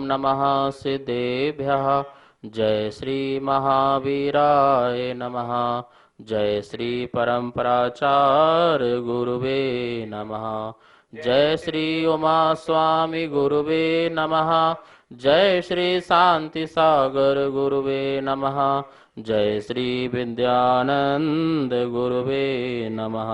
नमः सिद्धेभ्यः। जय श्री महावीराय नमः। जय श्री परम्पराचार्य गुरुवे नमः। जय श्री उमा स्वामी गुरुवे नमः। जय श्री शांति सागर गुरुवे नमः। जय श्री विद्यानंद गुरुवे नमः।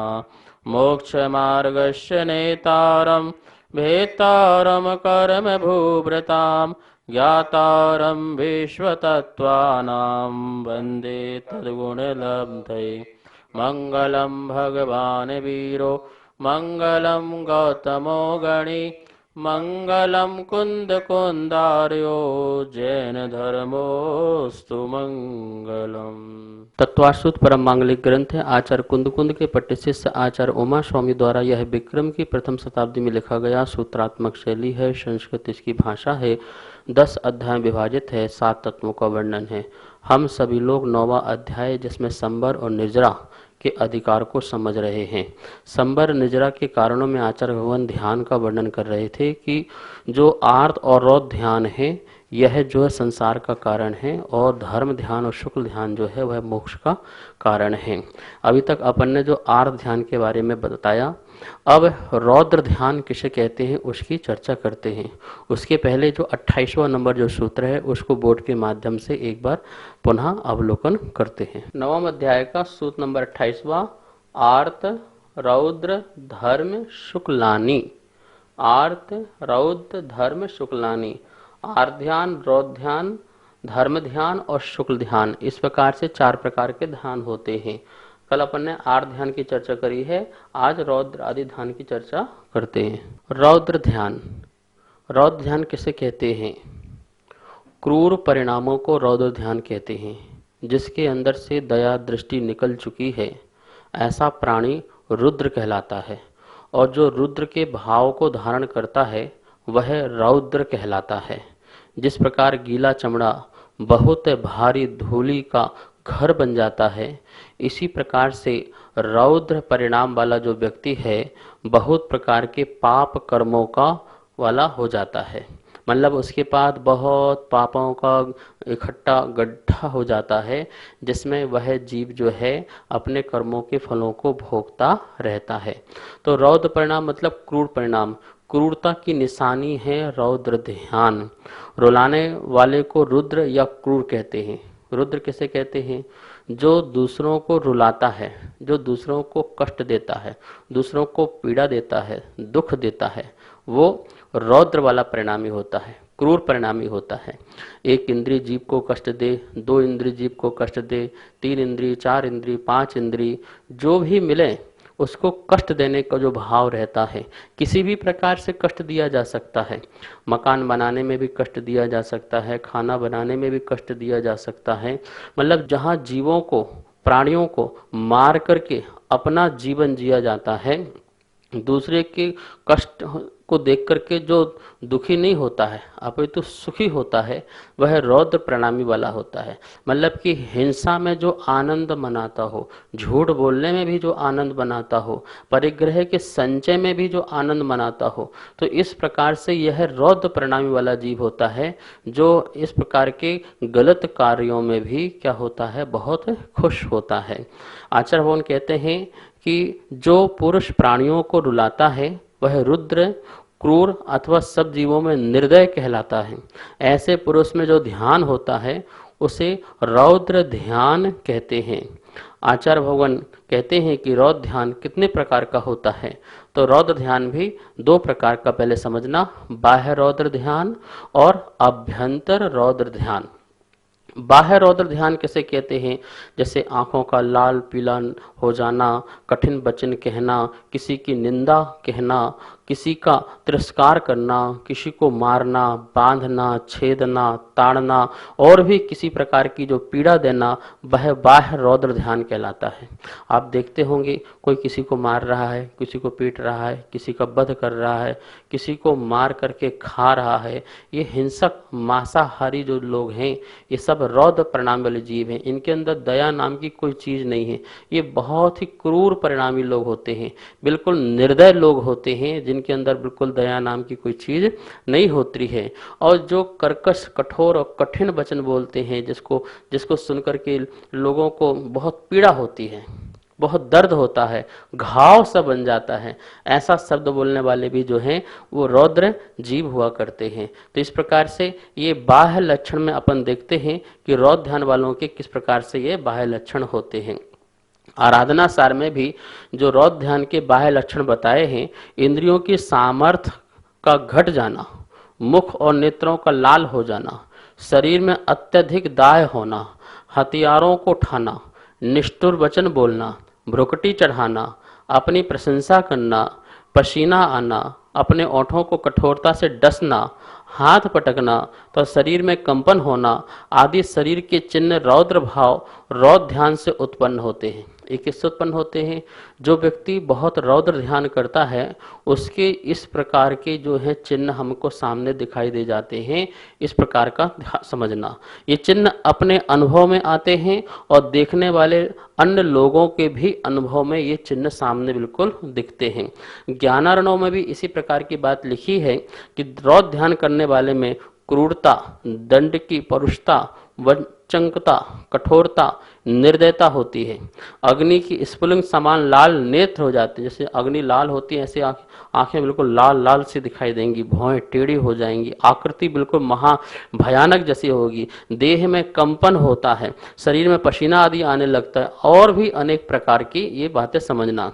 मोक्ष मार्गस्य नेतारं भेतारं कर्म भूभृतां ज्ञातारं विश्वतत्त्वानां वन्दे तद्गुणलब्धये। मङ्गलं भगवान् वीरो मङ्गलं गौतमो गणी मङ्गलं कुन्दकुन्दार्यो जैन धर्मोऽस्तु मंगलम। तत्वाश्रुत परम मांगलिक ग्रंथ है आचार्य कुंद के पट्टे शिष्य आचार्य उमा स्वामी द्वारा यह विक्रम की प्रथम शताब्दी में लिखा गया सूत्रात्मक शैली है। संस्कृत इसकी भाषा है। 10 अध्याय विभाजित है। 7 तत्वों का वर्णन है। हम सभी लोग 9वां अध्याय जिसमें संबर और निर्जरा के अधिकार को समझ रहे हैं। संबर निर्जरा के कारणों में आचार्य भगवान ध्यान का वर्णन कर रहे थे कि जो आर्त और रौद्र ध्यान है यह जो है संसार का कारण है और धर्म ध्यान और शुक्ल ध्यान जो है वह मोक्ष का कारण है। अभी तक अपन ने जो आर्त ध्यान के बारे में बताया, अब रौद्र ध्यान किसे कहते हैं उसकी चर्चा करते हैं। उसके पहले जो 28वां नंबर जो सूत्र है उसको बोर्ड के माध्यम से एक बार पुनः अवलोकन करते हैं। 9वां अध्याय का सूत्र नंबर 28वां, आर्त रौद्र धर्म शुक्लानी। आर्त रौद्र धर्म शुक्लानी। आर्त ध्यान, रौद्र ध्यान, धर्म ध्यान और शुक्ल ध्यान, इस प्रकार से 4 प्रकार के ध्यान होते हैं। कल अपन ने आर्त ध्यान की चर्चा करी है, आज रौद्र आदि ध्यान की चर्चा करते हैं। रौद्र ध्यान। रौद्र ध्यान किसे कहते हैं? क्रूर परिणामों को रौद्र ध्यान कहते हैं। जिसके अंदर से दया दृष्टि निकल चुकी है ऐसा प्राणी रुद्र कहलाता है, और जो रुद्र के भाव को धारण करता है वह रौद्र कहलाता है। जिस प्रकार गीला चमड़ा बहुत भारी धूलि का घर बन जाता है, इसी प्रकार से रौद्र परिणाम वाला जो व्यक्ति है बहुत प्रकार के पाप कर्मों का वाला हो जाता है। मतलब उसके पास बहुत पापों का इकट्ठा गड्ढा हो जाता है जिसमें वह जीव जो है अपने कर्मों के फलों को भोगता रहता है। तो रौद्र परिणाम मतलब क्रूर परिणाम। क्रूरता की निशानी है रौद्र ध्यान। रुलाने वाले को रुद्र या क्रूर कहते हैं। रुद्र किसे कहते हैं? जो दूसरों को रुलाता है, जो दूसरों को कष्ट देता है, दूसरों को पीड़ा देता है, दुख देता है, वो रौद्र वाला परिणामी होता है, क्रूर परिणामी होता है। एक इंद्रिय जीव को कष्ट दे, 2 इंद्रिय जीव को कष्ट दे, 3 इंद्रिय, 4 इंद्रिय, 5 इंद्रिय, जो भी मिले उसको कष्ट देने का जो भाव रहता है, किसी भी प्रकार से कष्ट दिया जा सकता है। मकान बनाने में भी कष्ट दिया जा सकता है, खाना बनाने में भी कष्ट दिया जा सकता है। मतलब जहाँ जीवों को, प्राणियों को मार करके अपना जीवन जिया जाता है, दूसरे के कष्ट को देख करके जो दुखी नहीं होता है अपितु तो सुखी होता है, वह रौद्र परिणामी वाला होता है। मतलब कि हिंसा में जो आनंद मनाता हो, झूठ बोलने में भी जो आनंद मनाता हो, परिग्रह के संचय में भी जो आनंद मनाता हो, तो इस प्रकार से यह रौद्र परिणामी वाला जीव होता है जो इस प्रकार के गलत कार्यों में भी क्या होता है, बहुत खुश होता है। आचार्य भगवान कहते हैं कि जो पुरुष प्राणियों को रुलाता है वह रुद्र, क्रूर अथवा सब जीवों में निर्दय कहलाता है। ऐसे पुरुष में जो ध्यान होता है उसे रौद्र ध्यान कहते हैं। आचार्य भगवान कहते हैं कि रौद्र ध्यान कितने प्रकार का होता है? तो रौद्र ध्यान भी 2 प्रकार का पहले समझना, बाह्य रौद्र ध्यान और अभ्यंतर रौद्र ध्यान। बाह्य रौद्र ध्यान किसे कहते हैं? जैसे आंखों का लाल पीला हो जाना, कठिन वचन कहना, किसी की निंदा कहना, किसी का तिरस्कार करना, किसी को मारना, बांधना, छेदना, ताड़ना और भी किसी प्रकार की जो पीड़ा देना, वह बाह्य रौद्र ध्यान कहलाता है। आप देखते होंगे कोई किसी को मार रहा है, किसी को पीट रहा है, किसी का वध कर रहा है, किसी को मार करके खा रहा है। ये हिंसक मांसाहारी जो लोग हैं ये सब रौद्र परिणाम वाले जीव हैं। इनके अंदर दया नाम की कोई चीज नहीं है। ये बहुत ही क्रूर परिणामी लोग होते हैं, बिल्कुल निर्दय लोग होते हैं, जिनके जिनके अंदर बिल्कुल दया नाम की कोई चीज नहीं होती है, और जो कर्कश कठोर और कठिन वचन बोलते हैं, जिसको जिसको सुनकर के लोगों को बहुत पीड़ा होती है, बहुत दर्द होता है, घाव सा बन जाता है, ऐसा शब्द बोलने वाले भी जो हैं वो रौद्र जीव हुआ करते हैं। तो इस प्रकार से ये बाह्य लक्षण में अपन देखते हैं कि रौद्र ध्यान वालों के किस प्रकार से ये बाह्य लक्षण होते हैं। आराधना सार में भी जो रौद्र ध्यान के बाह्य लक्षण बताए हैं, इंद्रियों की सामर्थ्य का घट जाना, मुख और नेत्रों का लाल हो जाना, शरीर में अत्यधिक दाह होना, हथियारों को उठाना, निष्ठुर वचन बोलना, भ्रुकुटी चढ़ाना, अपनी प्रशंसा करना, पसीना आना, अपने ओंठों को कठोरता से डसना, हाथ पटकना तो शरीर में कंपन होना आदि शरीर के चिन्ह रौद्र भाव रौद्र ध्यान से उत्पन्न होते हैं। ये किससे उत्पन्न होते हैं? जो व्यक्ति बहुत रौद्र ध्यान करता है उसके इस प्रकार के जो है चिन्ह हमको सामने दिखाई दे जाते हैं। इस प्रकार का समझना, ये चिन्ह अपने अनुभव में आते हैं और देखने वाले अन्य लोगों के भी अनुभव में ये चिन्ह सामने बिल्कुल दिखते हैं। ज्ञानारणों में भी इसी प्रकार की बात लिखी है कि रौद्र ध्यान करने वाले में क्रूरता, दंड की परुषता, वंचकता, कठोरता, निर्दयता होती है। अग्नि की स्फुलिंग समान लाल नेत्र हो जाते हैं, जैसे अग्नि लाल होती है ऐसे आंखें बिल्कुल लाल लाल सी दिखाई देंगी, भौहें टेढ़ी हो जाएंगी, आकृति बिल्कुल महा भयानक जैसी होगी, देह में कंपन होता है, शरीर में पसीना आदि आने लगता है, और भी अनेक प्रकार की ये बातें समझना।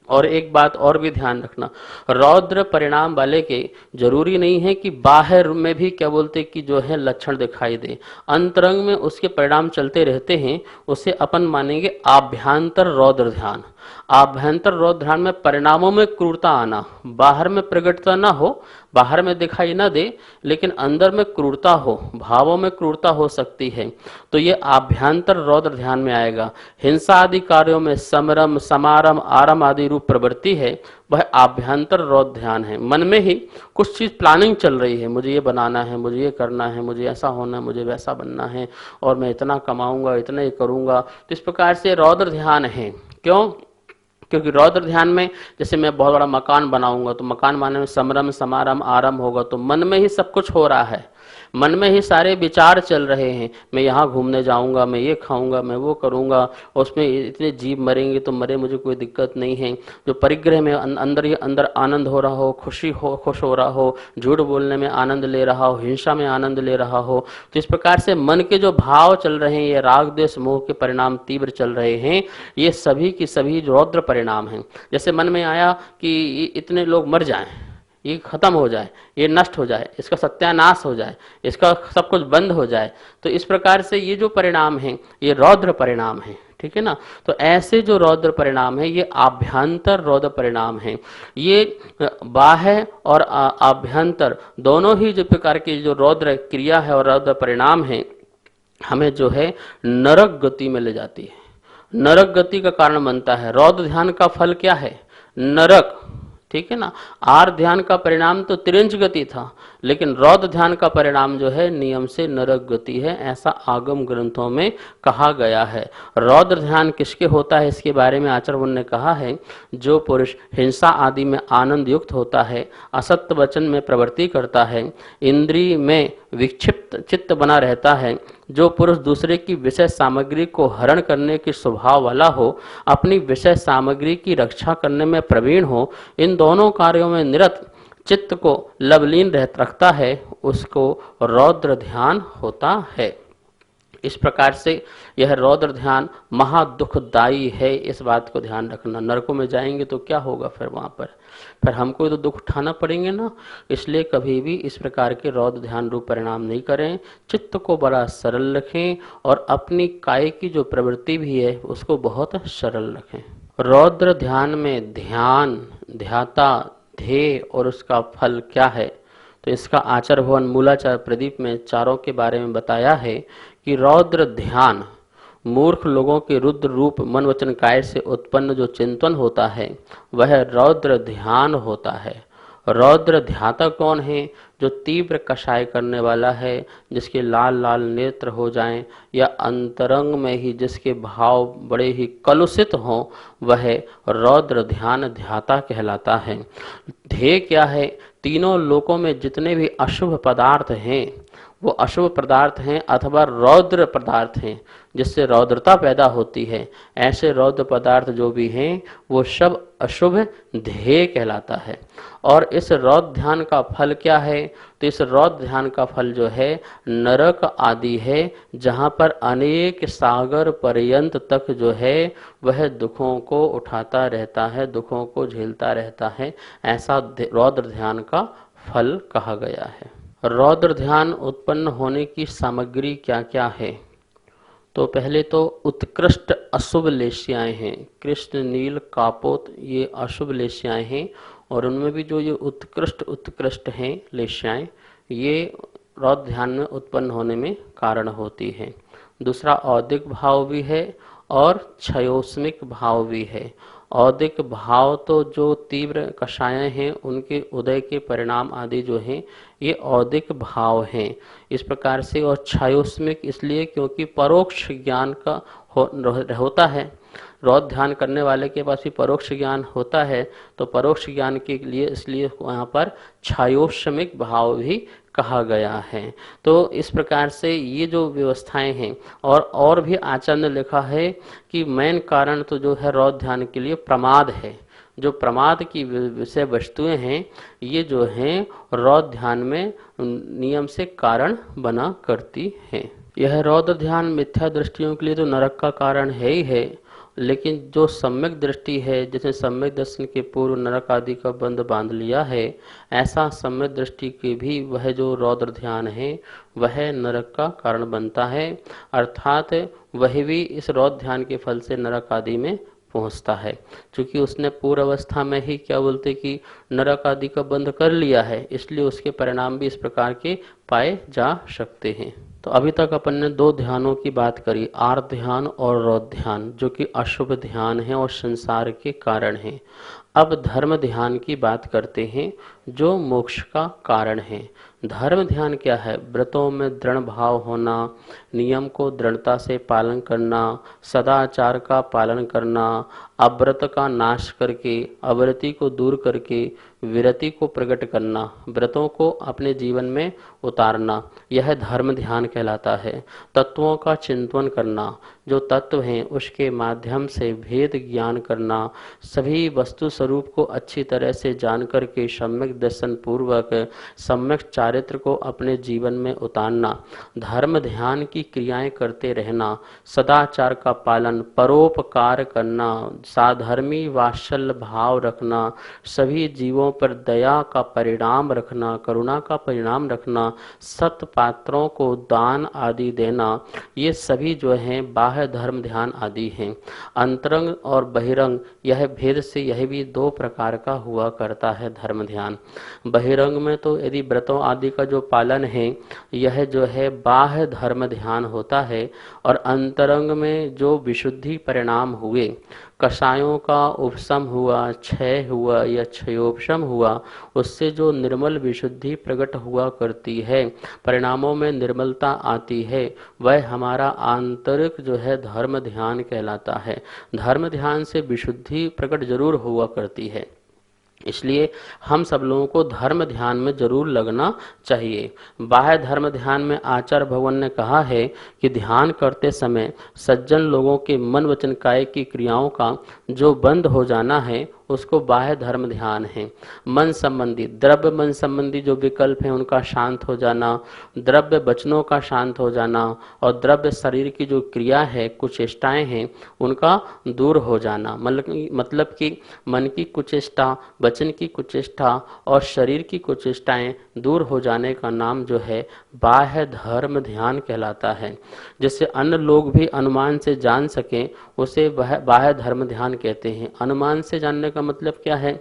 और एक बात और भी ध्यान रखना, रौद्र परिणाम वाले के जरूरी नहीं है कि बाहर में भी क्या बोलते कि जो है लक्षण दिखाई दे, अंतरंग में उसके परिणाम चलते रहते हैं। उसे अपन मानेंगे आभ्यंतर रौद्र ध्यान। आभ्यंतर रौद्र ध्यान में परिणामों में क्रूरता आना, बाहर में प्रकटता ना हो, बाहर में दिखाई ना दे, लेकिन अंदर में क्रूरता हो, भावों में क्रूरता हो सकती है, तो ये आभ्यंतर रौद्र ध्यान में आएगा। हिंसा आदि कार्यों में समरम, समारम, आरम आदि रूप प्रवृत्ति है, वह आभ्यंतर रौद्र ध्यान है। मन में ही कुछ चीज प्लानिंग चल रही है, मुझे ये बनाना है, मुझे ये करना है, मुझे ऐसा होना है, मुझे वैसा बनना है, और मैं इतना कमाऊंगा, इतना ये करूंगा। तो इस प्रकार से रौद्र ध्यान है। क्यों? क्योंकि रौद्र ध्यान में जैसे मैं बहुत बड़ा मकान बनाऊंगा तो मकान बनाने में समरम, समारम, आरम होगा, तो मन में ही सब कुछ हो रहा है, मन में ही सारे विचार चल रहे हैं। मैं यहाँ घूमने जाऊंगा, मैं ये खाऊंगा, मैं वो करूंगा, और उसमें इतने जीव मरेंगे तो मरे, मुझे कोई दिक्कत नहीं है। जो परिग्रह में अंदर ही अंदर आनंद हो रहा हो, खुश हो रहा हो, झूठ बोलने में आनंद ले रहा हो, हिंसा में आनंद ले रहा हो, तो इस प्रकार से मन के जो भाव चल रहे हैं, ये राग द्वेष मोह के परिणाम तीव्र चल रहे हैं, ये सभी की सभी रौद्र परिणाम हैं। जैसे मन में आया कि इतने लोग मर जाएं, ये खत्म हो जाए, ये नष्ट हो जाए, इसका सत्यानाश हो जाए, इसका सब कुछ बंद हो जाए, तो इस प्रकार से ये जो परिणाम हैं ये रौद्र परिणाम हैं। ठीक है ना? तो ऐसे जो रौद्र परिणाम है ये आभ्यंतर रौद्र परिणाम है। ये बाह्य और आभ्यंतर दोनों ही जो प्रकार की जो रौद्र क्रिया है और रौद्र परिणाम है, हमें जो है नरक गति में ले जाती है, नरक गति का कारण बनता है। रौद्र ध्यान का फल क्या है? नरक। ठीक है ना? आर ध्यान का परिणाम तो तिरंज गति था, लेकिन रौद्र ध्यान का परिणाम जो है नियम से नरक गति है, ऐसा आगम ग्रंथों में कहा गया है। रौद्र ध्यान किसके होता है इसके बारे में आचार्य ने कहा है, जो पुरुष हिंसा आदि में आनंद युक्त होता है, असत्य वचन में प्रवृत्ति करता है, इंद्रिय में विक्षिप्त चित्त बना रहता है, जो पुरुष दूसरे की विषय सामग्री को हरण करने के स्वभाव वाला हो, अपनी विषय सामग्री की रक्षा करने में प्रवीण हो, इन दोनों कार्यों में निरत चित्त को लवलीन रखता है, उसको रौद्र ध्यान होता है। इस प्रकार से यह रौद्र ध्यान महादुखदायी है, इस बात को ध्यान रखना। नरकों में जाएंगे तो क्या होगा फिर वहां पर, फिर हमको तो दुख उठाना पड़ेंगे ना। इसलिए कभी भी इस प्रकार के रौद्र ध्यान रूप परिणाम नहीं करें, चित्त को बड़ा सरल रखें और अपनी काय की जो प्रवृत्ति भी है उसको बहुत सरल रखें। रौद्र ध्यान में ध्यान, ध्याता, ध्येय और उसका फल क्या है, तो इसका आचार्य भवन मूलाचार प्रदीप में चारों के बारे में बताया है कि रौद्र ध्यान मूर्ख लोगों के रुद्र रूप मन वचन काय से उत्पन्न जो चिंतन होता है वह रौद्र ध्यान होता है। रौद्र ध्याता कौन है? जो तीव्र कषाय करने वाला है, जिसके लाल लाल नेत्र हो जाएं, या अंतरंग में ही जिसके भाव बड़े ही कलुषित हों, वह रौद्र ध्यान ध्याता कहलाता है। ध्येय क्या है? तीनों लोकों में जितने भी अशुभ पदार्थ हैं, वो अशुभ पदार्थ हैं अथवा रौद्र पदार्थ हैं, जिससे रौद्रता पैदा होती है, ऐसे रौद्र पदार्थ जो भी हैं वो सब अशुभ ध्येय कहलाता है। और इस रौद्र ध्यान का फल क्या है? तो इस रौद्र ध्यान का फल जो है नरक आदि है, जहाँ पर अनेक सागर पर्यंत तक जो है वह दुखों को उठाता रहता है, दुखों को झेलता रहता है, ऐसा रौद्र ध्यान का फल कहा गया है। रौद्र ध्यान उत्पन्न होने की सामग्री क्या क्या है? तो पहले तो उत्कृष्ट अशुभ लेश्याएं हैं, कृष्ण नील कापोत, ये अशुभ लेश्याएं हैं, और उनमें भी जो ये उत्कृष्ट हैं लेश्याएं, ये रौद्र ध्यान में उत्पन्न होने में कारण होती है। दूसरा औदिक भाव भी है और क्षयोस्मिक भाव भी है। औदिक भाव तो जो तीव्र कषायें हैं उनके उदय के परिणाम आदि जो हैं ये औदिक भाव हैं इस प्रकार से। और क्षयोस्मिक इसलिए क्योंकि परोक्ष ज्ञान का होता है, रौद्र ध्यान करने वाले के पास भी परोक्ष ज्ञान होता है, तो परोक्ष ज्ञान के लिए इसलिए वहाँ पर क्षयोष्मिक भाव भी कहा गया है। तो इस प्रकार से ये जो व्यवस्थाएं हैं, और भी आचार्य ने लिखा है कि मेन कारण तो जो है रौद्र ध्यान के लिए प्रमाद है। जो प्रमाद की विषय वस्तुएं हैं ये जो हैं रौद्र ध्यान में नियम से कारण बना करती हैं। यह रौद्र ध्यान मिथ्या दृष्टियों के लिए तो नरक का कारण है ही है, लेकिन जो सम्यक दृष्टि है, जिसने सम्यक दर्शन के पूर्व नरक आदि का बंध बांध लिया है, ऐसा सम्यक दृष्टि के भी वह जो रौद्र ध्यान है वह नरक का कारण बनता है। अर्थात वह भी इस रौद्र ध्यान के फल से नरक आदि में पहुंचता है, क्योंकि उसने पूर्व अवस्था में ही क्या बोलते कि नरक आदि का बंध कर लिया है, इसलिए उसके परिणाम भी इस प्रकार के पाए जा सकते हैं। तो अभी तक अपन ने दो ध्यानों की बात करी, आर्त ध्यान और रौद्र ध्यान, जो कि अशुभ ध्यान है और संसार के कारण है। अब धर्म ध्यान की बात करते हैं जो मोक्ष का कारण है। धर्म ध्यान क्या है? व्रतों में दृढ़ भाव होना, नियम को दृढ़ता से पालन करना, सदाचार का पालन करना, अव्रत का नाश करके अव्रति को दूर करके विरति को प्रकट करना, व्रतों को अपने जीवन में उतारना, यह धर्म ध्यान कहलाता है। तत्वों का चिंतन करना, जो तत्व हैं उसके माध्यम से भेद ज्ञान करना, सभी वस्तु स्वरूप को अच्छी तरह से जान करके सम्यक दर्शन पूर्वक सम्यक चारित्र को अपने जीवन में उतारना, धर्म ध्यान की क्रियाएं करते रहना, सदाचार का पालन, परोपकार करना, साधर्मी वात्सल्य भाव रखना, सभी जीवों पर दया का परिणाम रखना, करुणा का परिणाम रखना, सत पात्रों को दान आदि देना, ये सभी जो हैं बाह्य धर्म ध्यान आदि हैं। अंतरंग और बहिरंग यह भेद से यह भी दो प्रकार का हुआ करता है धर्म ध्यान। बहिरंग में तो यदि व्रतों आदि का जो पालन है यह जो है बाह्य धर्म ध्यान होता है, और अंतरंग में जो विशुद्धि परिणाम हुए, कषायों का उपशम हुआ, क्षय हुआ या क्षयोपशम हुआ, उससे जो निर्मल विशुद्धि प्रकट हुआ करती है, परिणामों में निर्मलता आती है, वह हमारा आंतरिक जो है धर्म ध्यान कहलाता है। धर्म ध्यान से विशुद्धि प्रकट जरूर हुआ करती है, इसलिए हम सब लोगों को धर्म ध्यान में जरूर लगना चाहिए। बाह्य धर्म ध्यान में आचार्य भगवान ने कहा है कि ध्यान करते समय सज्जन लोगों के मन वचन काय की क्रियाओं का जो बंद हो जाना है उसको बाह्य धर्म ध्यान है। मन संबंधी, द्रव्य मन संबंधी जो विकल्प हैं उनका शांत हो जाना, द्रव्य वचनों का शांत हो जाना, और द्रव्य शरीर की जो क्रिया है, कुचेष्टाएं हैं, उनका दूर हो जाना। मतलब कि मन की कुचेष्टा, वचन की कुचेष्टा और शरीर की कुचेष्टाएं दूर हो जाने का नाम जो है बाह्य धर्म ध्यान कहलाता है। जिससे अन्य लोग भी अनुमान से जान सकें उसे बाह्य धर्म ध्यान कहते हैं। अनुमान से जानने का मतलब क्या है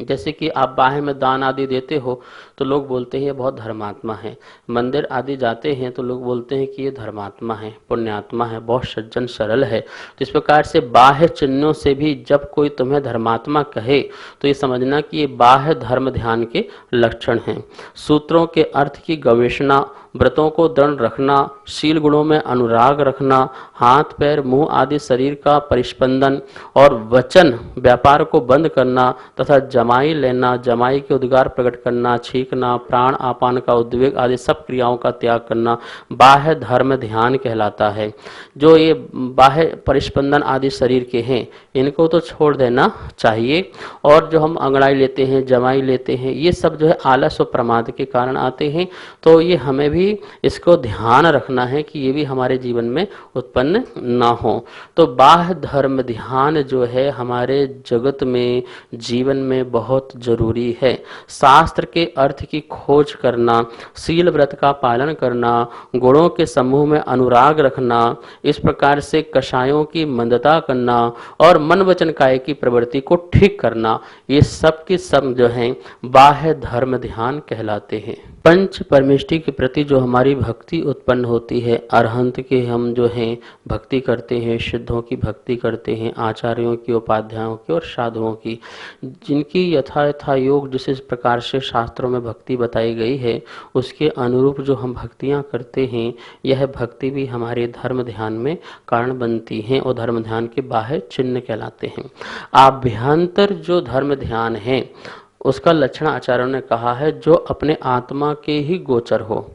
जैसे कि आप बाहे में दान आदि देते हो तो लोग बोलते हैं ये बहुत धर्मात्मा है। मंदिर आदि जाते हैं तो लोग बोलते हैं कि ये धर्मात्मा है, पुण्यात्मा है, बहुत सज्जन सरल है। तो इस प्रकार से बाह्य चिन्हों से भी जब कोई तुम्हें धर्मात्मा कहे तो ये समझना कि ये बाह्य धर्म ध्यान के लक्षण हैं। सूत्रों के अर्थ की गवेषणा, व्रतों को दृढ़ रखना, शील गुणों में अनुराग रखना, हाथ पैर मुंह आदि शरीर का परिस्पंदन और वचन व्यापार को बंद करना तथा जमाई लेना, जमाई के उद्गार प्रकट करना, छींकना, प्राण आपान का उद्वेग आदि सब क्रियाओं का त्याग करना बाह्य धर्म ध्यान कहलाता है। जो ये बाह्य परिस्पंदन आदि शरीर के हैं इनको तो छोड़ देना चाहिए। और जो हम अंगड़ाई लेते हैं, जमाई लेते हैं, ये सब जो है आलस और प्रमाद के कारण आते हैं। तो ये हमें भी इसको ध्यान रखना है कि ये भी हमारे जीवन में उत्पन्न ना हो। तो बाह्य धर्म ध्यान जो है हमारे जगत में, जीवन में बहुत जरूरी है। शास्त्र के अर्थ की खोज करना, शील व्रत का पालन करना, गुणों के समूह में अनुराग रखना, इस प्रकार से कषायों की मंदता करना और मन वचन काय की प्रवृत्ति को ठीक करना, ये सब के सब जो हैं बाह्य धर्म ध्यान कहलाते हैं। पंच परमेष्टि के प्रति जो हमारी भक्ति उत्पन्न होती है, अरहंत के हम जो हैं भक्ति करते हैं, सिद्धों की भक्ति करते हैं, आचार्यों की, उपाध्यायों की और साधुओं की, जिनकी यथा यथा योग जिस प्रकार से शास्त्रों में भक्ति बताई गई है उसके अनुरूप जो हम भक्तियां करते हैं, यह भक्ति भी हमारे धर्म ध्यान में कारण बनती हैं और धर्म ध्यान के बाह्य चिन्ह कहलाते हैं। आभ्यंतर जो धर्म ध्यान है उसका लक्षण आचार्यों ने कहा है जो अपने आत्मा के ही गोचर हो,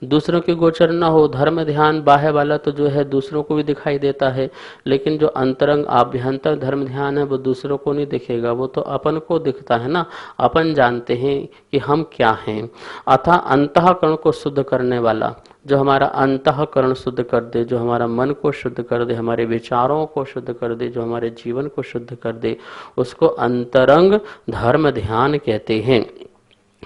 दूसरों के गोचर न हो। धर्म ध्यान बाह्य वाला तो जो है दूसरों को भी दिखाई देता है, लेकिन जो अंतरंग आभ्यंतर धर्म ध्यान है वो दूसरों को नहीं दिखेगा, वो तो अपन को दिखता है ना। अपन जानते हैं कि हम क्या हैं। अतः अंतःकरण को शुद्ध करने वाला, जो हमारा अंतःकरण शुद्ध कर दे, जो हमारा मन को शुद्ध कर दे, हमारे विचारों को शुद्ध कर दे, जो हमारे जीवन को शुद्ध कर दे, उसको अंतरंग धर्म ध्यान कहते हैं।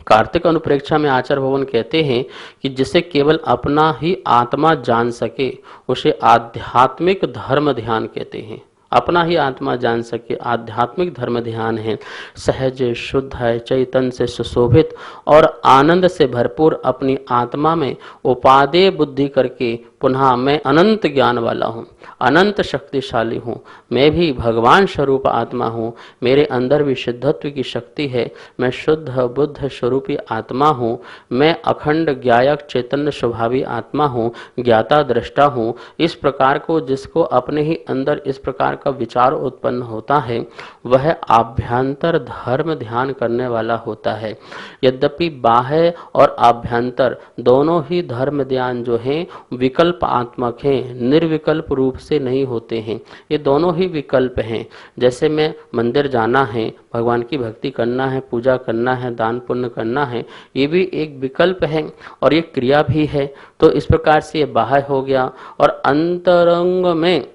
कार्तिक अनुप्रेक्षा में आचार्य भवन कहते हैं कि जिसे केवल अपना ही आत्मा जान सके उसे आध्यात्मिक धर्म ध्यान कहते हैं। अपना ही आत्मा जान सके आध्यात्मिक धर्म ध्यान है। सहज, शुद्ध है, चैतन्य से सुशोभित और आनंद से भरपूर अपनी आत्मा में उपादेय बुद्धि करके पुनः मैं अनंत ज्ञान वाला हूँ, अनंत शक्तिशाली हूँ, मैं भी भगवान स्वरूप आत्मा हूँ, मेरे अंदर भी सिद्धत्व की शक्ति है, मैं शुद्ध बुद्ध स्वरूपी आत्मा हूँ, मैं अखंड ज्ञायक चैतन्य स्वभावी आत्मा हूँ, ज्ञाता दृष्टा हूँ। इस प्रकार को जिसको अपने ही अंदर इस प्रकार का विचार उत्पन्न होता है वह आभ्यंतर धर्म ध्यान करने वाला होता है। यद्यपि बाह्य और आभ्यंतर दोनों ही धर्म ध्यान जो हैं विकल्प आत्मक हैं, निर्विकल्प रूप से नहीं होते हैं। ये दोनों ही विकल्प हैं। जैसे मैं मंदिर जाना है, भगवान की भक्ति करना है, पूजा करना है, दान पुण्य करना है, ये भी एक विकल्प है और ये क्रिया भी है। तो इस प्रकार से ये बाह्य हो गया। और अंतरंग में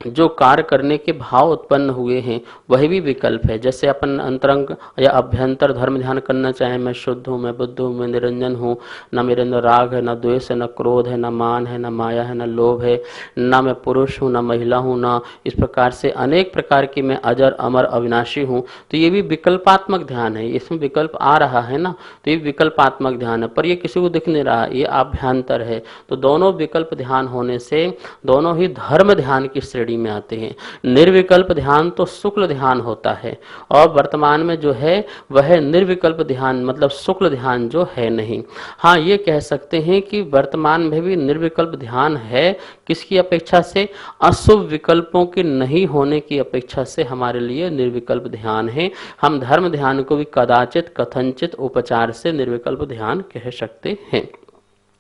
जो कार्य करने के भाव उत्पन्न हुए हैं वही भी विकल्प है। जैसे अपन अंतरंग या अभ्यंतर धर्म ध्यान करना चाहें, मैं शुद्ध हूँ, मैं बुद्ध हूँ, मैं निरंजन हूँ, न मेरे अंदर राग है, न द्वेष है, न क्रोध है, न मान है, न माया है, न लोभ है, न मैं पुरुष हूँ, न महिला हूँ, न इस प्रकार से अनेक प्रकार की मैं अजर अमर अविनाशी हूँ। तो ये भी विकल्पात्मक ध्यान है, इसमें विकल्प आ रहा है ना, तो ये विकल्पात्मक ध्यान है, पर ये किसी को दिख नहीं रहा, ये आभ्यंतर है। तो दोनों विकल्प ध्यान होने से दोनों ही धर्म ध्यान की श्रेणी में आते हैं। निर्विकल्प ध्यान तो शुक्ल ध्यान होता है और वर्तमान में जो है वह निर्विकल्प ध्यान मतलब शुक्ल ध्यान जो है नहीं। हाँ, ये कह सकते हैं कि वर्तमान में भी निर्विकल्प ध्यान है। किसकी अपेक्षा से? अशुभ विकल्पों के नहीं होने की अपेक्षा से हमारे लिए निर्विकल्प ध्यान है। हम धर्म ध्यान को भी कदाचित कथनचित उपचार से निर्विकल्प ध्यान कह सकते हैं।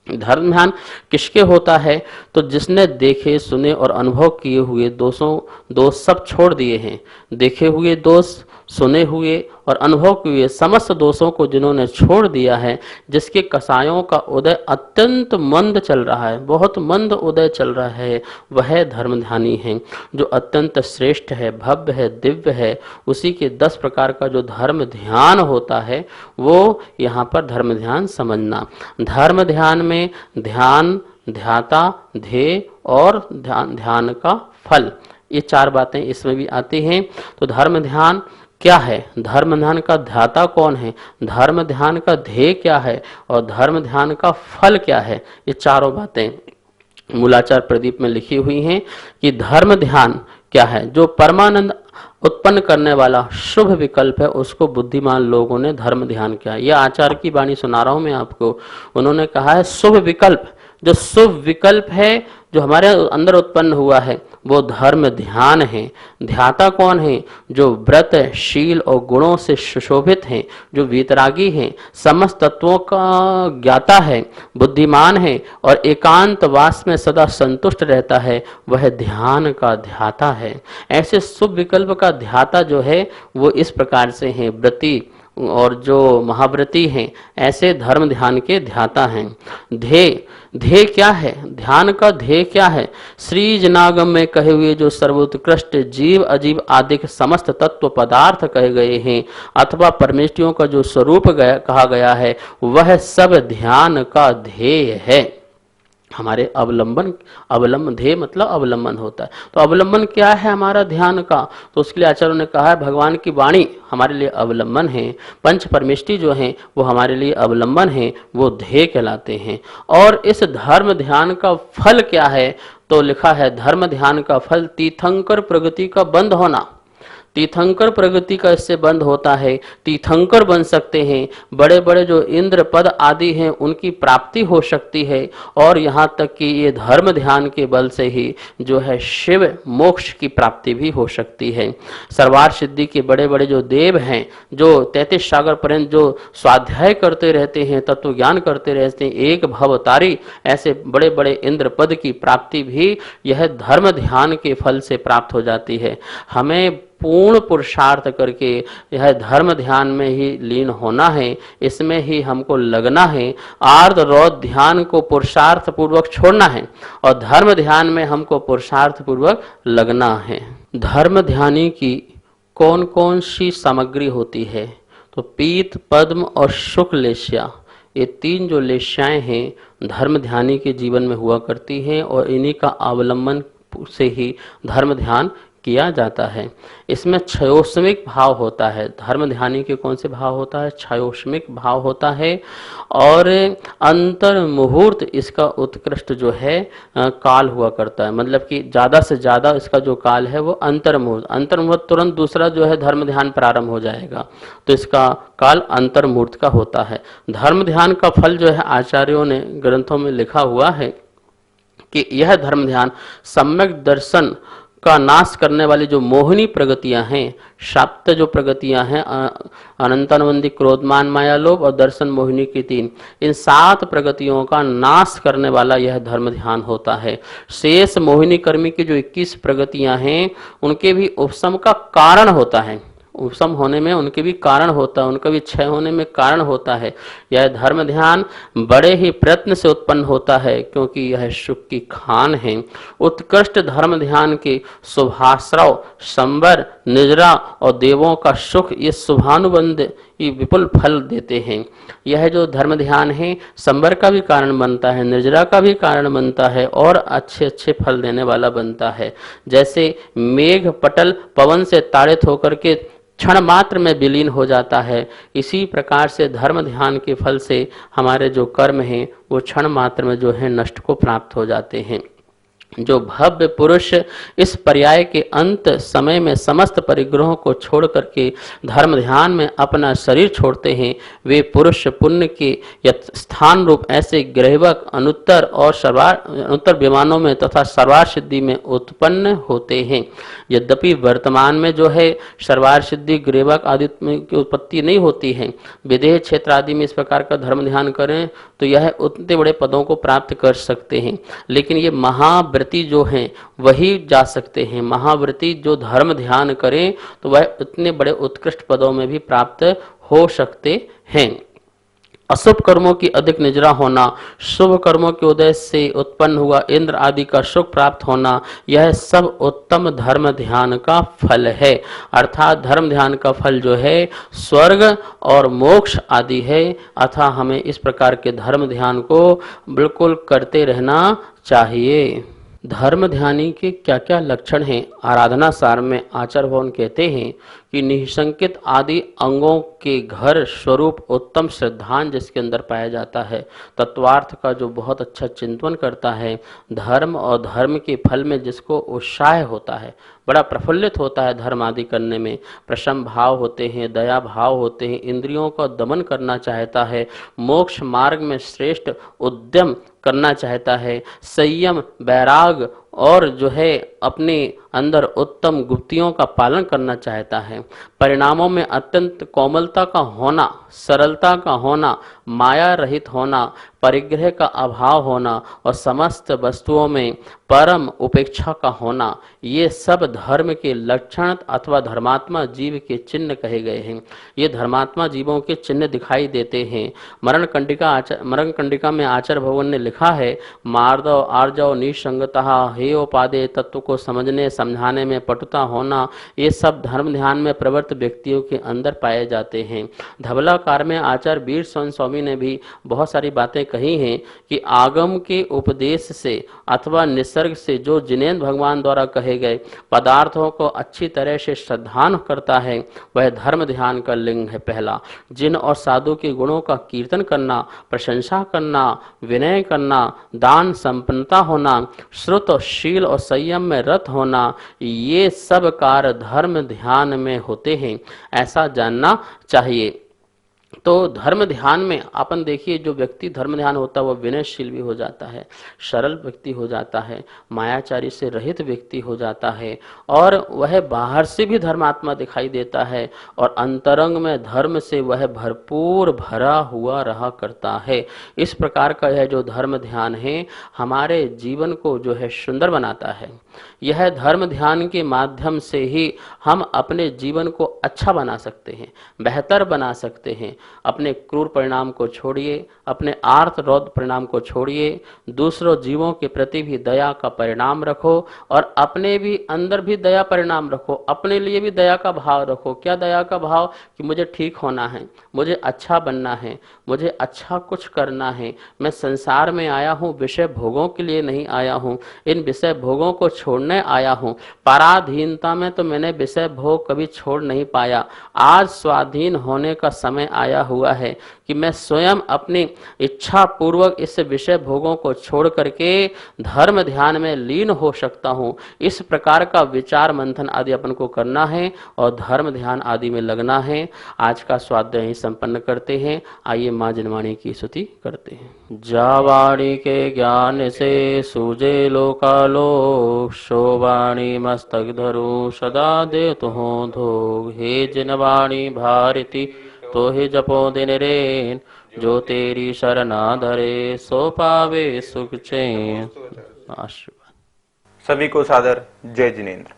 धर्म ध्यान किसके होता है? तो जिसने देखे, सुने और अनुभव किए हुए दोष सब छोड़ दिए हैं। देखे हुए दोष, सुने हुए और अनुभव किए हुए समस्त दोषों को जिन्होंने छोड़ दिया है, जिसके कसायों का उदय अत्यंत मंद चल रहा है, बहुत मंद उदय चल रहा है, वह धर्मध्यानी है। जो अत्यंत श्रेष्ठ है, भव्य है, दिव्य है, उसी के 10 प्रकार का जो धर्म ध्यान होता है वो यहाँ पर धर्म ध्यान समझना। धर्म ध्यान में ध्यान, ध्याता, ध्येय और ध्यान का फल, ये 4 बातें इसमें भी आती हैं। तो धर्म ध्यान क्या है, धर्म ध्यान का ध्याता कौन है, धर्म ध्यान का ध्येय क्या है और धर्म ध्यान का फल क्या है, ये चारों बातें मूलाचार प्रदीप में लिखी हुई हैं कि धर्म ध्यान क्या है। जो परमानंद उत्पन्न करने वाला शुभ विकल्प है उसको बुद्धिमान लोगों ने धर्म ध्यान किया। यह आचार्य की वाणी सुना रहा हूं मैं आपको। उन्होंने कहा है शुभ विकल्प, जो शुभ विकल्प है जो हमारे अंदर उत्पन्न हुआ है वो धर्म ध्यान है। ध्याता कौन है, जो व्रत शील और गुणों से सुशोभित हैं, जो वीतरागी हैं, समस्त तत्वों का ज्ञाता है, बुद्धिमान है और एकांत वास में सदा संतुष्ट रहता है, वह ध्यान का ध्याता है। ऐसे शुभ विकल्प का ध्याता जो है वो इस प्रकार से है, व्रती और जो महाव्रती हैं ऐसे धर्म ध्यान के ध्याता हैं। ध्येय क्या है, ध्यान का ध्येय क्या है, श्री जनागम में कहे हुए जो सर्वोत्कृष्ट जीव अजीव आदि के समस्त तत्व पदार्थ कहे गए हैं अथवा परमेष्टियों का जो स्वरूप कहा गया है वह सब ध्यान का ध्येय है। हमारे अवलंबन ध्येय मतलब अवलंबन होता है। तो अवलंबन क्या है हमारा ध्यान का, तो उसके लिए आचार्यों ने कहा है भगवान की वाणी हमारे लिए अवलंबन है, पंच परमेष्टि जो हैं वो हमारे लिए अवलंबन है, वो ध्येय कहलाते हैं। और इस धर्म ध्यान का फल क्या है, तो लिखा है धर्म ध्यान का फल तीर्थंकर प्रगति का बंद होना। तीर्थंकर प्रगति का इससे बंद होता है, तीर्थंकर बन सकते हैं, बड़े बड़े जो इंद्र पद आदि हैं उनकी प्राप्ति हो सकती है और यहाँ तक कि ये धर्म ध्यान के बल से ही जो है शिव मोक्ष की प्राप्ति भी हो सकती है। सर्वार सिद्धि के बड़े बड़े जो देव हैं जो 33 सागर पर्यंत जो स्वाध्याय करते रहते हैं, तत्व ज्ञान करते रहते हैं, एक भवतारी, ऐसे बड़े बड़े इंद्र पद की प्राप्ति भी यह धर्म ध्यान के फल से प्राप्त हो जाती है। हमें पूर्ण पुरुषार्थ करके यह धर्म ध्यान में ही लीन होना है, इसमें ही हमको लगना है। आर्त रौद ध्यान को पुरुषार्थ पूर्वक छोड़ना है और धर्म ध्यान में हमको पुरुषार्थ पूर्वक लगना है। धर्म ध्यानी की कौन कौन सी सामग्री होती है, तो पीत पद्म और शुक्ल लेस्या, ये तीन जो लेस्याएं हैं धर्म ध्यानी के जीवन में हुआ करती हैं और इन्हीं का अवलंबन से ही धर्म ध्यान किया जाता है। इसमें क्षयोष्मिक भाव होता है। धर्म ध्यानी के कौन से भाव होता है, क्षयोष्मिक भाव होता है और अंतर मुहूर्त इसका उत्कृष्ट जो है काल हुआ करता है, मतलब कि ज़्यादा से ज़्यादा इसका जो काल है वो अंतर मुहूर्त। अंतर मुहूर्त तुरंत दूसरा जो है धर्म ध्यान प्रारंभ हो जाएगा तो इसका काल अंतर मुहूर्त का होता है। धर्म ध्यान का फल जो है आचार्यों ने ग्रंथों में लिखा हुआ है कि यह धर्म ध्यान सम्यक दर्शन का नाश करने वाली जो मोहिनी प्रगतियां हैं, सप्त जो प्रगतियां हैं, अनंतानुबंधी क्रोधमान माया लोभ और दर्शन मोहिनी की तीन, इन 7 प्रगतियों का नाश करने वाला यह धर्म ध्यान होता है। शेष मोहिनी कर्मी की जो 21 प्रगतियां हैं उनके भी उपशम का कारण होता है, उपशम होने में उनके भी कारण होता है, उनका भी क्षय होने में कारण होता है। यह धर्म ध्यान बड़े ही प्रयत्न से उत्पन्न होता है क्योंकि यह सुख की खान है। उत्कृष्ट धर्म ध्यान के शुभाश्रव संवर निजरा और देवों का सुख ये शुभानुबंध ये विपुल फल देते हैं। यह जो धर्म ध्यान है संवर का भी कारण बनता है, निर्जरा का भी कारण बनता है और अच्छे अच्छे फल देने वाला बनता है। जैसे मेघ पटल पवन से ताड़ित होकर के क्षण मात्र में विलीन हो जाता है, इसी प्रकार से धर्म ध्यान के फल से हमारे जो कर्म हैं वो क्षण मात्र में जो है नष्ट को प्राप्त हो जाते हैं। जो भव्य पुरुष इस पर्याय के अंत समय में समस्त परिग्रहों को छोड़ करके धर्म ध्यान में अपना शरीर छोड़ते हैं, वे पुरुष पुण्य के स्थान रूप ऐसे ग्रहवक अनुत्तर और अनुत्तर विमानों में तथा सर्वार सिद्धि में उत्पन्न होते हैं। यद्यपि वर्तमान में जो है सर्वार सिद्धि ग्रहवक आदि की उत्पत्ति नहीं होती है, विदेह क्षेत्र आदि में इस प्रकार का धर्म ध्यान करें तो यह उतने बड़े पदों को प्राप्त कर सकते हैं, लेकिन ये महाव्रती जो हैं वही जा सकते हैं। महाव्रती जो धर्म ध्यान करें तो वह इतने बड़े उत्कृष्ट पदों में भी प्राप्त हो सकते हैं। अशुभ कर्मों की अधिक निजरा होना, शुभ कर्मों के उदय से उत्पन्न हुआ इंद्र आदि का सुख प्राप्त होना, यह सब उत्तम धर्म ध्यान का फल है। अर्थात धर्म ध्यान का फल जो है स्वर्ग और मोक्ष आदि है। अतः हमें इस प्रकार के धर्म ध्यान को बिल्कुल करते रहना चाहिए। धर्म ध्यानी के क्या क्या लक्षण हैं? आराधना सार में आचार्य भगवान कहते हैं कि निसंकित आदि अंगों के घर स्वरूप उत्तम श्रद्धान जिसके अंदर पाया जाता है, तत्वार्थ का जो बहुत अच्छा चिंतन करता है, धर्म और धर्म के फल में जिसको उत्साह होता है, बड़ा प्रफुल्लित होता है धर्म आदि करने में, प्रशम भाव होते हैं, दया भाव होते हैं, इंद्रियों का दमन करना चाहता है, मोक्ष मार्ग में श्रेष्ठ उद्यम करना चाहता है, संयम वैराग और जो है अपने अंदर उत्तम गुप्तियों का पालन करना चाहता है, परिणामों में अत्यंत कोमलता का होना, सरलता का होना, माया रहित होना, परिग्रह का अभाव होना और समस्त वस्तुओं में परम उपेक्षा का होना, ये सब धर्म के लक्षण अथवा धर्मात्मा जीव के चिन्ह कहे गए हैं। ये धर्मात्मा जीवों के चिन्ह दिखाई देते हैं। मरण कंडिका में आचार्य भगवान ने लिखा है, मार्दव आर्जव निसंगतः हेयोपादे, तत्व को समझने समझाने में पटुता होना, ये सब धर्म ध्यान में प्रवृत्त व्यक्तियों के अंदर पाए जाते हैं। धवलाकार में आचार्य वीर स्वामी ने भी बहुत सारी बातें कही हैं कि आगम के उपदेश से अथवा निसर्ग से जो जिनेन्द्र भगवान द्वारा कहे गए पदार्थों को अच्छी तरह से श्रद्धान करता है, वह धर्म ध्यान का लिंग है पहला। जिन और साधु के गुणों का कीर्तन करना, प्रशंसा करना, विनय करना, दान संपन्नता होना, श्रुत और शील और संयम में रत होना, ये सब कार्य धर्म ध्यान में होते हैं, ऐसा जानना चाहिए। तो धर्म ध्यान में अपन देखिए, जो व्यक्ति धर्म ध्यान होता है वह विनयशील भी हो जाता है, सरल व्यक्ति हो जाता है, मायाचारी से रहित व्यक्ति हो जाता है, और वह बाहर से भी धर्मात्मा दिखाई देता है और अंतरंग में धर्म से वह भरपूर भरा हुआ रहा करता है। इस प्रकार का यह जो धर्म ध्यान है हमारे जीवन को जो है सुंदर बनाता है। यह धर्म ध्यान के माध्यम से ही हम अपने जीवन को अच्छा बना सकते हैं, बेहतर बना सकते हैं। अपने क्रूर परिणाम को छोड़िए, अपने आर्त रौद्र परिणाम को छोड़िए, दूसरों जीवों के प्रति भी दया का परिणाम रखो और अपने भी अंदर भी दया परिणाम रखो, अपने लिए भी दया का भाव रखो। क्या दया का भाव? कि मुझे ठीक होना है, मुझे अच्छा बनना है, मुझे अच्छा कुछ करना है, मैं संसार में आया हूँ विषय भोगों के लिए नहीं आया हूँ, इन विषय भोगों को छोड़ने आया हूँ। पराधीनता में तो मैंने विषय भोग कभी छोड़ नहीं पाया, आज स्वाधीन होने का समय आया हुआ है कि मैं स्वयं अपनी इच्छा पूर्वक इस विषय भोगों को छोड़ करके धर्म ध्यान में लीन हो सकता हूँ। इस प्रकार का विचार मंथन आदि अपन को करना है और धर्म ध्यान आदि में लगना है। आज का स्वाध्याय यहीं संपन्न करते हैं। आइए माँ जिनवाणी की स्तुति करते हैं। जावाणी के ज्ञान से सूझे लोकालोक, शोवाणी मस्तक धरू सदा दे तुहों धोग। हे जिनवाणी भारती तो ही जपो दिन रेन, जो तेरी शरणा धरे सो पावे सुख चैन। आशीर्वाद। सभी को सादर जय जिनेन्द्र।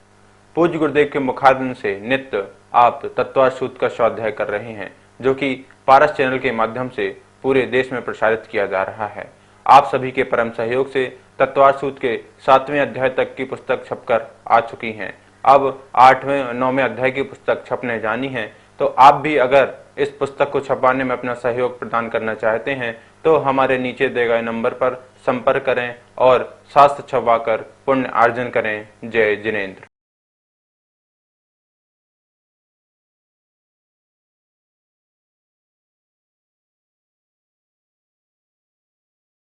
पूज्य गुरुदेव के मुखारबिंद से नित्य आप तत्वार्थ सूत्र का स्वाध्याय कर रहे हैं, जो कि पारस चैनल के माध्यम से पूरे देश में प्रसारित किया जा रहा है। आप सभी के परम सहयोग से तत्वार्थ सूत्र के 7वें अध्याय तक की पुस्तक छपकर आ चुकी हैं। अब 8वें और 9वें अध्याय की पुस्तक छपने जानी है। तो आप भी अगर इस पुस्तक को छपाने में अपना सहयोग प्रदान करना चाहते हैं तो हमारे नीचे दिए गए नंबर पर संपर्क करें और शास्त्र छपवाकर पुण्य अर्जन करें। जय जिनेन्द्र।